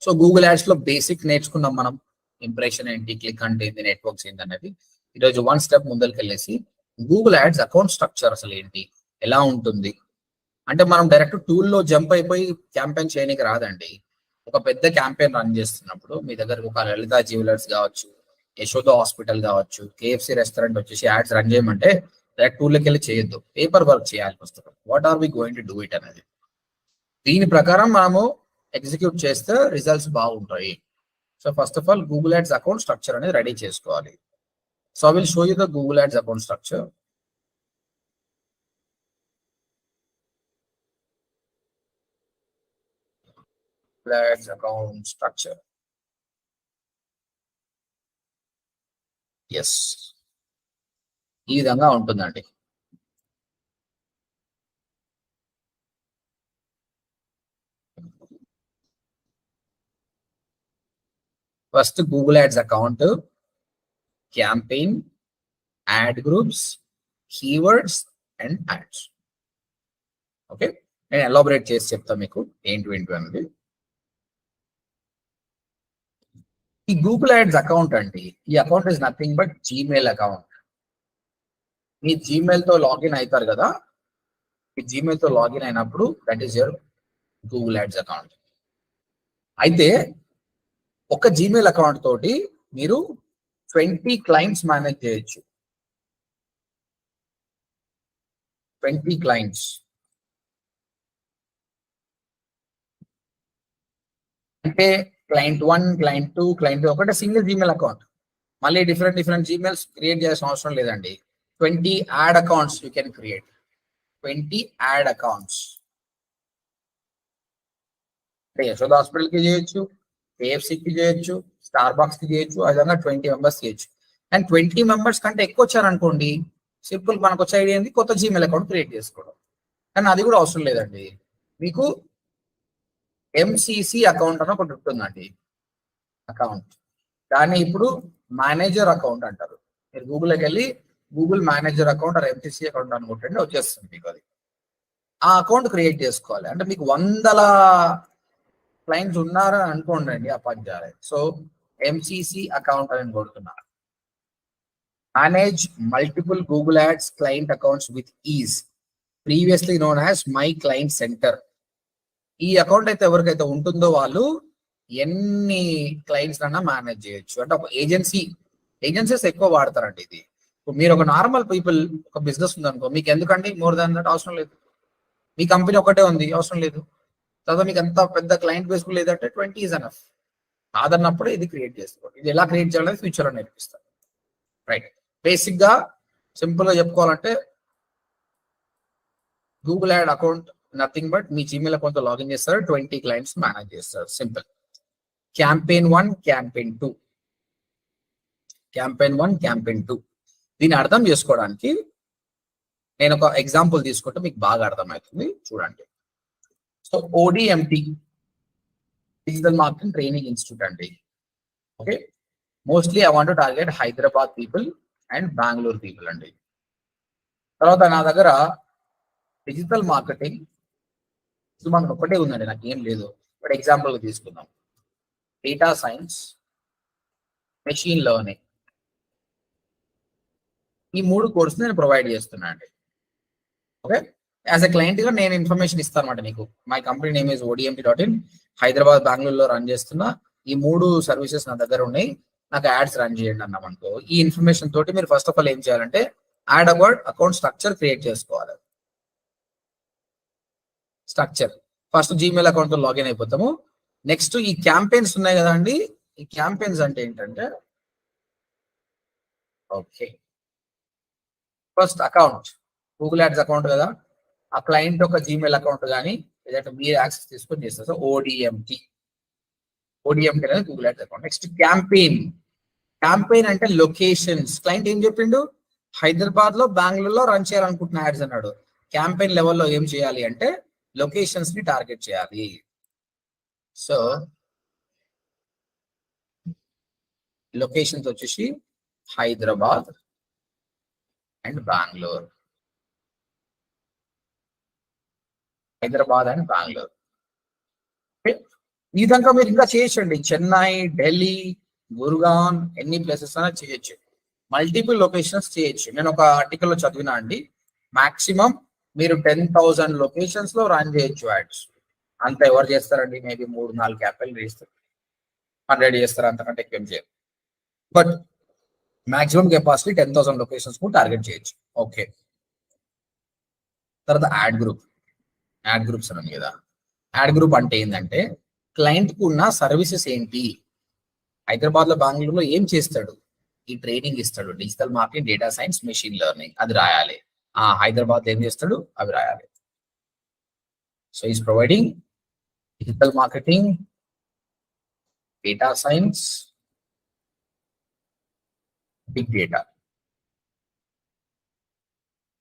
So Google ads లో basic నేర్చుకున్నాం మనం. ఇంప్రెషన్ ఏంటి, క్లిక్ అంటే ఏంటి, నెట్వర్క్స్ ఏంటి అనేది. ఈరోజు వన్ స్టెప్ ముందరికి వెళ్ళేసి గూగుల్ యాడ్స్ అకౌంట్ స్ట్రక్చర్ అసలు ఏంటి, ఎలా ఉంటుంది అంటే మనం డైరెక్ట్ టూల్లో జంప్ అయిపోయి క్యాంపెయిన్ చేయడానికి రాదండి. ఒక పెద్ద క్యాంపెయిన్ రన్ చేస్తున్నప్పుడు మీ దగ్గర ఒక లలిత జ్యువెలర్స్ కావచ్చు, యశోద హాస్పిటల్ కావచ్చు, కేఎఫ్సి రెస్టారెంట్ వచ్చేసి యాడ్స్ రన్ చేయమంటే డైరెక్ట్ టూల్లోకి వెళ్ళి చేయొద్దు, పేపర్ వర్క్ చేయాలి first. What are we going to do it అనేది, దీని ప్రకారం మనము ఎగ్జిక్యూట్ చేస్తే రిజల్ట్స్ బాగుంటాయి. So first of all Google ads account structure అనేది రెడీ చేసుకోవాలి. So I will show you the Google ads account structure. Ads account structure, yes, ఈ విధంగా ఉంటుందండి. First Google ads account, campaign, add groups, keywords and ads. Okay, నేను elaborate చేసి చెప్తాను మీకు ఏంటి అనేది. ఈ గూగుల్ యాడ్స్ అకౌంట్ అండి, ఈ account is nothing but Gmail account. Me Gmail తో లాగిన్ అవుతారు కదా, ఈ జీమెయిల్ తో లాగిన్ అయినప్పుడు that is your Google ads account. అయితే ఒక జీమెయిల్ అకౌంట్ తోటి మీరు 20 క్లయింట్స్ మేనేజ్ చేయొచ్చు. 20 క్లయింట్స్ అంటే క్లయింట్ 1, క్లయింట్ 2, క్లయింట్ ఒకటే సింగిల్ జీమెయిల్ అకౌంట్. మళ్ళీ డిఫరెంట్ జీమెయిల్స్ క్రియేట్ చేయాల్సిన అవసరం లేదండి. 20 add accounts you can create. 20 add accounts అంటే యశోద హాస్పిటల్ కి చేయొచ్చు, కేఎఫ్సికి చేయొచ్చు, స్టార్ బాక్స్ కి చేయొచ్చు, ఆ విధంగా 20 మెంబర్స్ చేయొచ్చు. అండ్ 20 మెంబర్స్ కంటే ఎక్కువ వచ్చారనుకోండి, సింపుల్ మనకు వచ్చే ఐడియా ఏంది, కొత్త జీమెయిల్ అకౌంట్ క్రియేట్ చేసుకోవడం. కానీ అది కూడా అవసరం లేదండి, మీకు ఎంసిసి అకౌంట్ అని ఒకటి ఉంటుందండి అకౌంట్. దాన్ని ఇప్పుడు మేనేజర్ అకౌంట్ అంటారు. మీరు గూగుల్కి వెళ్ళి Google manager account or MCC account అనుకుంటే వచ్చేస్తుంది మీకు అది. ఆ అకౌంట్ క్రియేట్ చేసుకోవాలి. అంటే మీకు 100 క్లయింట్స్ ఉన్నారని అనుకోండి అండి, ఆ పని చేయాలి. సో ఎంసిసి అకౌంట్ అని కొడుతున్నారు. Manage multiple Google ads client accounts with is, previously known as my client centre. ఈ అకౌంట్ అయితే ఎవరికైతే ఉంటుందో వాళ్ళు ఎన్ని క్లయింట్స్ అన్నా మేనేజ్ చేయొచ్చు. అంటే ఒక ఏజెన్సీస్ ఎక్కువ వాడతారండి ఇది. మీరు ఒక నార్మల్ పీపుల్, ఒక బిజినెస్ ఉందనుకో, మీకు ఎందుకండి మోర్ దాన్ దట్ అవసరం లేదు. మీ కంపెనీ ఒకటే ఉంది, అవసరం లేదు. తర్వాత మీకు ఎంత పెద్ద క్లయింట్ బేస్ లేదంటే 20 ఈజ్ ఎనఫ్. కాదన్నప్పుడు ఇది క్రియేట్ చేసుకోండి. ఇది ఎలా క్రియేట్ చేయాలని ఫ్యూచర్ లో నేర్పిస్తాను. రైట్, బేసిక్ గా సింపుల్ గా చెప్పుకోవాలంటే Google add account nothing but me Gmail account తో లాగిన్ చేస్తారు, 20 క్లయింట్స్ మేనేజ్ చేస్తారు. Simple. Campaign 1, campaign 2, campaign 1, campaign 2. దీన్ని అర్థం చేసుకోవడానికి నేను ఒక ఎగ్జాంపుల్ తీసుకుంటే మీకు బాగా అర్థమవుతుంది, చూడండి. So ODMT digital marketing training institute అండి. Okay, mostly I want to target Hyderabad people and Bengaluru people అండి. తర్వాత నా దగ్గర డిజిటల్ మార్కెటింగ్ మనకు ఒకటే ఉందండి, నాకు ఏం లేదు. బట్ ఎగ్జాంపుల్ తీసుకుందాం, డేటా సైన్స్, మెషిన్ లెర్నింగ్, ఈ 3 కోర్సులు నేను ప్రొవైడ్ చేస్తున్నా అండి. ఓకే, యాజ్ ఎ క్లయింట్ గా నేను ఇన్ఫర్మేషన్ ఇస్తాను అనమాట మీకు. My company name is ODMT.in, Hyderabad, బెంగళూరులో రన్ చేస్తున్నా. ఈ 3 సర్వీసెస్ నా దగ్గర ఉన్నాయి, నాకు యాడ్స్ రన్ చేయండి అన్నామనుకో, ఈ ఇన్ఫర్మేషన్ తోటి మీరు ఫస్ట్ ఆఫ్ ఆల్ ఏం చేయాలంటే యాడ్ అకౌంట్ స్ట్రక్చర్ క్రియేట్ చేసుకోవాలి. స్ట్రక్చర్ ఫస్ట్ జీమెయిల్ అకౌంట్ తో లాగిన్ అయిపోతాము. నెక్స్ట్ ఈ క్యాంపెయిన్స్ ఉన్నాయి కదా అండి, ఈ క్యాంపెయిన్స్ అంటే ఏంటంటే, okay, first account Google ads account కదా, ఆ క్లయింట్ ఒక జీమెయిల్ అకౌంట్ కానీ లేదంటే మీరు యాక్సెస్ తీసుకొని చేస్తారు. సో ఓడిఎంటి అనేది Google ads account. Next campaign అంటే లొకేషన్స్. క్లయింట్ ఏం చెప్పిండు, హైదరాబాద్ లో, బెంగళూరులో రన్ చేయాలనుకుంటున్న యాడ్స్ అన్నాడు. క్యాంపెయిన్ లెవెల్లో ఏం చేయాలి అంటే లొకేషన్స్ ని టార్గెట్ చేయాలి. సో లొకేషన్స్ వచ్చేసి హైదరాబాద్ అండ్ బెంగళూరు. ఈ విధంగా మీరు ఇంకా చేయొచ్చండి. చెన్నై, ఢిల్లీ, గుర్గాన్, ఎన్ని ప్లేసెస్ అయినా చేయొచ్చు. మల్టిపుల్ లొకేషన్స్ చేయొచ్చు. నేను ఒక ఆర్టికల్ లో చదివినా అండి, మాక్సిమం మీరు 10,000 లొకేషన్స్ లో రన్ చేయొచ్చు యాడ్స్. అంత ఎవరు చేస్తారండి? మేబీ 3-4 క్యాపెల్ చేస్తారు, 100 చేస్తారు, అంతకంటే ఎక్కువ చేయరు. బట్ మాక్సిమం కెపాసిటీ 10,000 లొకేషన్స్ కూడా టార్గెట్ చేయొచ్చు. ఓకే, తర్వాత యాడ్ గ్రూప్స్ అన్నాను కదా. యాడ్ గ్రూప్ అంటే ఏంటంటే క్లయింట్ కు ఉన్న సర్వీసెస్ ఏంటి, హైదరాబాద్ లో, బెంగళూరులో ఏం చేస్తాడు, ఈ ట్రైనింగ్ ఇస్తాడు, digital marketing, data science, machine learning, అది రాయాలి. హైదరాబాద్ ఏం చేస్తాడు అవి రాయాలి. So is providing digital marketing, data science, big data,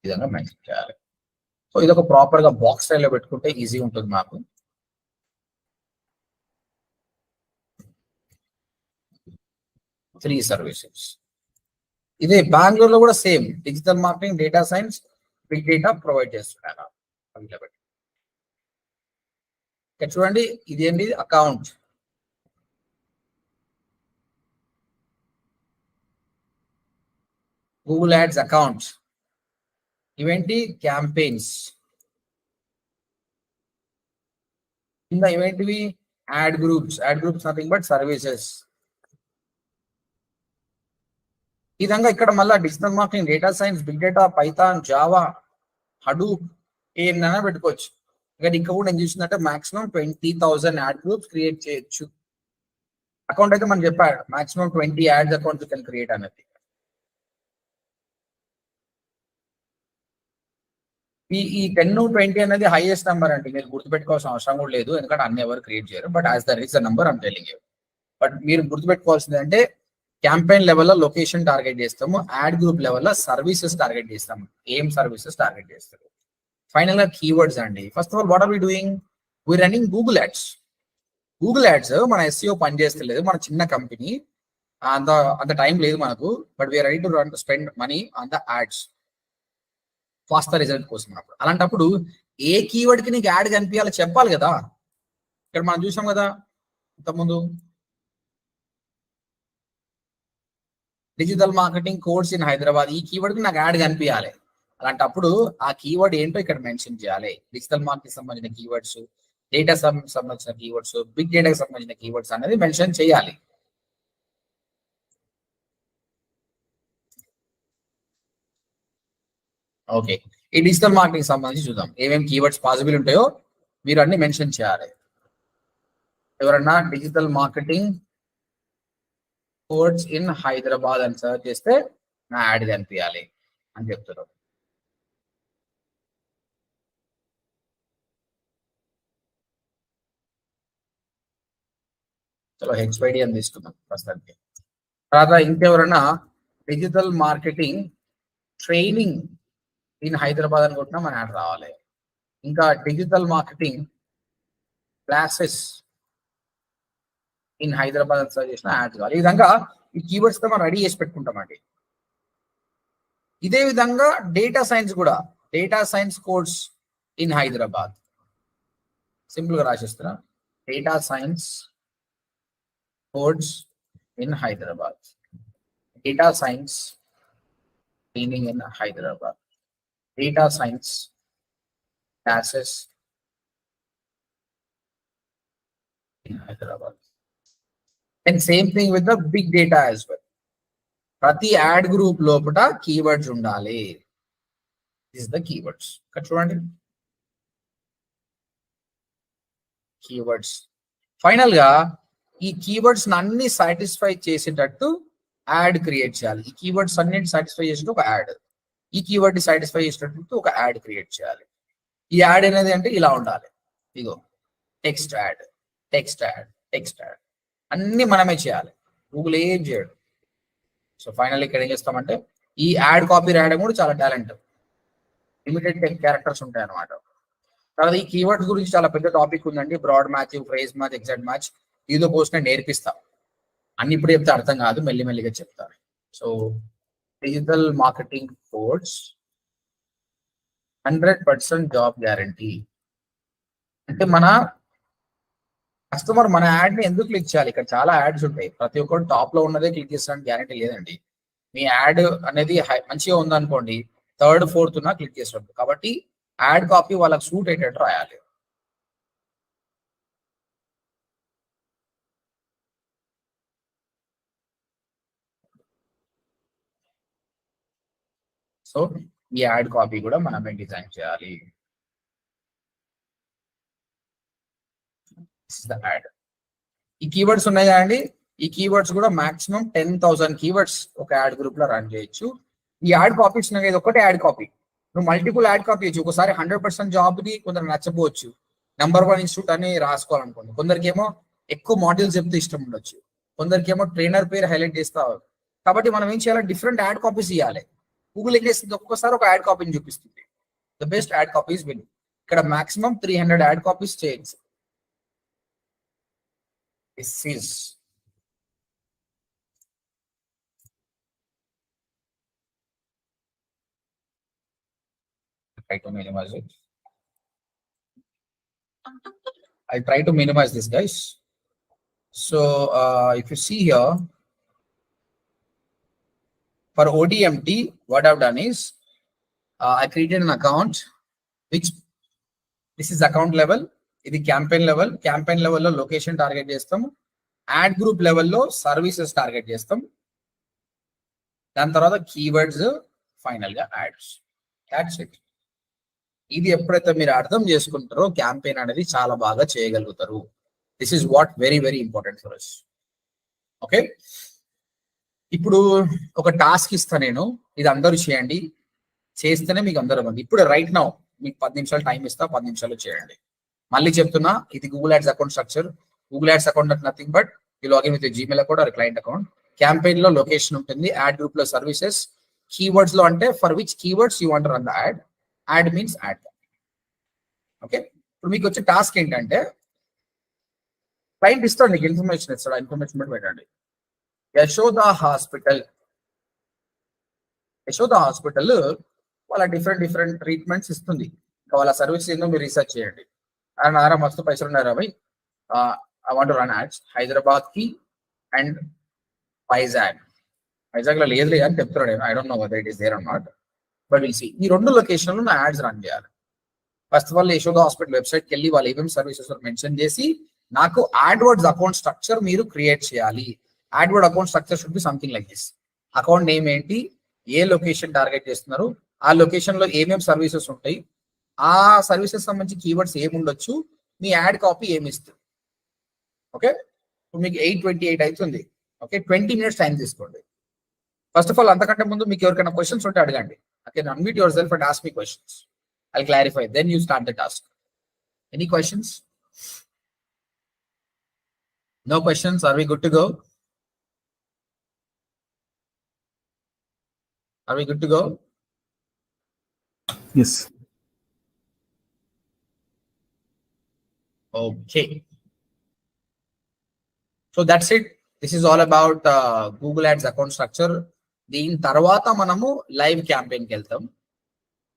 విధంగా మెన్షన్ చేయాలి. సో ఇది ఒక ప్రాపర్ గా బాక్స్ స్టైల్లో పెట్టుకుంటే ఈజీ ఉంటుంది మాకు. Three services. ఇదే బెంగళూరులో కూడా same digital marketing, data science, big data provide చేస్తున్నారు. ఇక్కడ చూడండి, ఇదేంటి అకౌంట్, గూగుల్ యాడ్స్ అకౌంట్. ఇవేంటి క్యాంపెయిన్స్. కింద ఇవేంటివి ad groups nothing but services. ఈ విధంగా ఇక్కడ మళ్ళీ digital marketing, data science, big data, Python, Java, Hadoop ఏమైనా పెట్టుకోవచ్చు. ఇక్కడ ఇంకా కూడా నేను చూసినట్టే మాక్సిమం 20,000 యాడ్ గ్రూప్స్ క్రియేట్ చేయొచ్చు. అకౌంట్ అయితే మనం చెప్పాడు maximum 20 ads accounts can create అనేది. ఈ 10-20 అనేది హైయెస్ట్ నెంబర్ అండి, మీరు గుర్తుపెట్టుకోవాల్సిన అవసరం కూడా లేదు, ఎందుకంటే అన్ని ఎవరు క్రియేట్ చేయరు. But as the race the number I'm telling you. But మీరు గుర్తుపెట్టుకోవాల్సింది అంటే క్యాంపెయిన్ లెవెల్లో లొకేషన్ టార్గెట్ చేస్తాము, యాడ్ గ్రూప్ లెవెల్లో సర్వీసెస్ టార్గెట్ చేస్తాము. ఏం సర్వీసెస్ టార్గెట్ చేస్తారు? ఫైనల్ గా కీవర్డ్స్ అండి. First of all what are we doing? We running Google ads. Google ads మన ఎస్ఈఓ పని చేస్తలేదు, మన చిన్న కంపెనీ, అంత టైం లేదు మనకు. But we're ready to spend money on the ads faster result కోసం. అలాంటప్పుడు ఏ కీవర్డ్ కి నీకు యాడ్ కనిపించాలో చెప్పాలి కదా. ఇక్కడ మనం చూసాం కదా ఇంతకుముందు, digital marketing course in Hyderabad, ఈ కీవర్డ్ కి నాకు యాడ్ కనిపించాలి. అలాంటప్పుడు ఆ కీవర్డ్ ఏంటో ఇక్కడ మెన్షన్ చేయాలి. డిజిటల్ మార్కెటింగ్ సంబంధించిన కీవర్డ్స్, డేటా సంబంధించిన కీవర్డ్స్, బిగ్ డేటాకి సంబంధించిన కీవర్డ్స్ అనేది మెన్షన్ చేయాలి. ఓకే, ఈ డిజిటల్ మార్కెటింగ్ సంబంధించి చూద్దాం ఏమేమి కీవర్డ్స్ పాసిబుల్ ఉంటాయో మీరు అన్ని మెన్షన్ చేయాలి. ఎవరన్నా digital marketing course in Hyderabad అని సర్చ్ చేస్తే నా యాడ్ కనిపించాలి అని చెప్తున్నారు. చలో హెచ్వైడి అని తీసుకుందాం ప్రస్తుతానికి. తర్వాత ఇంకెవరన్నా digital marketing training in Hyderabad అనుకుంటున్నా మన యాడ్ రావాలి. ఇంకా digital marketing classes in Hyderabad అని సర్చ్ చేసిన యాడ్ కావాలి. ఈ విధంగా ఈ కీవర్డ్స్ తో మనం రెడీ చేసి పెట్టుకుంటామండి. ఇదే విధంగా డేటా సైన్స్ కూడా, data science course in Hyderabad simple గా రాసేస్తున్నా, data science course in Hyderabad, data science training in Hyderabad, data science classes in Hyderabad. And same thing with the big data as well. ప్రతి యాడ్ గ్రూప్ లోపల keywords ఉండాలి. Is the keywords. ఇక్కడ చూడండి keywords. Final గా ఈ keywords అన్ని satisfy చేసేటట్టు add create చేయాలి. ఈ కీవర్డ్స్ అన్నిటి సాటిస్ఫై చేసేటట్టు ఒక యాడ్, ఈ కీవర్డ్ ని సాటిస్ఫై చేసినట్టు ఒక యాడ్ క్రియేట్ చేయాలి. ఈ యాడ్ అనేది అంటే ఇలా ఉండాలి. ఇగో text ad, text ad, text ad అన్ని మనమే చేయాలి, గూగుల్ ఏం చేయడు. సో ఫైనల్ ఇక్కడ ఏం చేస్తామంటే ఈ యాడ్ కాపీ రాయడం కూడా చాలా టాలెంట్, లిమిటెడ్ క్యారెక్టర్స్ ఉంటాయి అన్నమాట. తర్వాత ఈ కీవర్డ్స్ గురించి చాలా పెద్ద టాపిక్ ఉందండి, broad match, phrase match, exact match. ఇదో కోర్స్ నేను నేర్పిస్తా, అన్ని ఇప్పుడు చెప్తే అర్థం కాదు, మెల్లిమెల్లిగా చెప్తాను. So digital marketing course 100% job guarantee. అంటే మన కస్టమర్ మన యాడ్ ని ఎందుకు క్లిక్ చేయాలి? ఇక్కడ చాలా యాడ్స్ ఉంటాయి, ప్రతి ఒక్కరు టాప్ లో ఉన్నదే క్లిక్ చేస్తానికి గ్యారంటీ లేదండి. మీ యాడ్ అనేది మంచిగా ఉందనుకోండి, థర్డ్ ఫోర్త్ ఉన్న క్లిక్ చేస్తాడు. కాబట్టి యాడ్ కాపీ వాళ్ళకి సూట్ అయ్యేటట్టు రాయాలి. సో ఈ యాడ్ కాపీ కూడా మనమే డిజైన్ చేయాలి. యాడ్ ఈ కీవర్డ్స్ ఉన్నాయి కదండి, ఈ కీవర్డ్స్ కూడా మాక్సిమం 10,000 కీవర్డ్స్ ఒక యాడ్ గ్రూప్ లో రన్ చేయొచ్చు. ఈ యాడ్ కాపీస్ ఇది ఒకటే యాడ్ కాపీ, నువ్వు మల్టిపుల్ యాడ్ కాపీ చేయొచ్చు. ఒకసారి 100% జాబ్ ని కొందరు నచ్చపోవచ్చు, నెంబర్ 1 ఇన్స్టిట్యూట్ అని రాసుకోవాలనుకోండి. కొందరికి ఏమో ఎక్కువ మాడ్యూల్స్ చెప్తే ఇష్టం ఉండొచ్చు, కొందరికి ఏమో ట్రైనర్ పేరు హైలైట్ చేస్తా. కాబట్టి మనం ఏం చేయాలి, డిఫరెంట్ యాడ్ కాపీస్ ఇవ్వాలి. గూగుల్ ఏం చేస్తుంది, ఒక్కొక్కసారి ఒక యాడ్ కాపీని చూపిస్తుంది. The best add copies win. ఇక్కడ మాక్సిమం 300 యాడ్ కాపీస్ చేయొచ్చు. This is try to minimize it. I try to minimize this, guys. So if you see here, for ODMT, what I've done is I created an account which this is account level, ఇది campaign level. Campaign లెవెల్లో location target చేస్తాం, add group లెవెల్లో services target చేస్తాం, దాని తర్వాత keywords, final గా ads. That's it. ఇది ఎప్పుడైతే మీరు అర్థం చేసుకుంటారో క్యాంపెయిన్ అనేది చాలా బాగా చేయగలుగుతారు. This is what very very important for us. Okay, ఇప్పుడు ఒక టాస్క్ ఇస్తా నేను, ఇది అందరూ చేయండి, చేస్తేనే మీకు అందరూ మంది. ఇప్పుడు రైట్ నౌ మీకు 10 నిమిషాలు టైం ఇస్తా, 10 నిమిషాలు చేయండి. మళ్ళీ చెప్తున్నా, ఇది Google ads account structure. Google ads account అంటే nothing but you login with Gmail account or client account. Campaign లో లొకేషన్ ఉంటుంది, యాడ్ గ్రూప్ లో సర్వీసెస్, కీవర్డ్స్ లో అంటే for which keywords you want run the ad. Ad means ad. Okay, ఇప్పుడు మీకు వచ్చే task ఏంటంటే, క్లయింట్ ఇస్తాడు నీకు ఇన్ఫర్మేషన్ ఇస్తాడు, ఇన్ఫర్మేషన్ బట్టి పెట్టండి. యశోద హాస్పిటల్ వాళ్ళ డిఫరెంట్ ట్రీట్మెంట్స్ ఇస్తుంది. వాళ్ళ సర్వీస్ ఏందో మీరు రీసెర్చ్ చేయండి. నారా మస్తు పైసలు ఉన్నారా భయ్, I want run ads Hyderabad కి అండ్ వైజాగ్ లో లేదు అని చెప్తున్నాడు. I don't know whether it is there or not, but will see. ఈ 2 లొకేషన్లో నా యాడ్స్ రన్ చేయాలి. First of all Yashoda hospital వెబ్సైట్కి వెళ్ళి వాళ్ళు ఏమేమి సర్వీసెస్ మెన్షన్ చేసి నాకు యాడ్వర్డ్స్ అకౌంట్ స్ట్రక్చర్ మీరు క్రియేట్ చేయాలి. AdWord account structure should be something like this. Account name ఏంటి, ఏ లొకేషన్ టార్గెట్ చేస్తున్నారు, ఆ లొకేషన్ లో ఏమేమి సర్వీసెస్ ఉంటాయి, ఆ సర్వీసెస్ సంబంధించి కీవర్డ్స్ ఏముండొచ్చు, మీ యాడ్ కాపీ ఏమి ఇస్తుంది. ఓకే, ఇప్పుడు మీకు 8:28 అవుతుంది. ఓకే, 20 minutes టైం తీసుకోండి. ఫస్ట్ ఆఫ్ ఆల్ అంతకంటే ముందు మీకు ఎవరికైనా క్వశ్చన్స్ ఉంటే అడగండి. Okay, unmute your self and ask me questions. I'll clarify, then you start the task. Any questions? No questions? Are we good to go? Are we good to go? Yes. Okay. So that's it. This is all about Google Ads account structure. దీని తర్వాత మనము live campaign కి వెళ్తాం.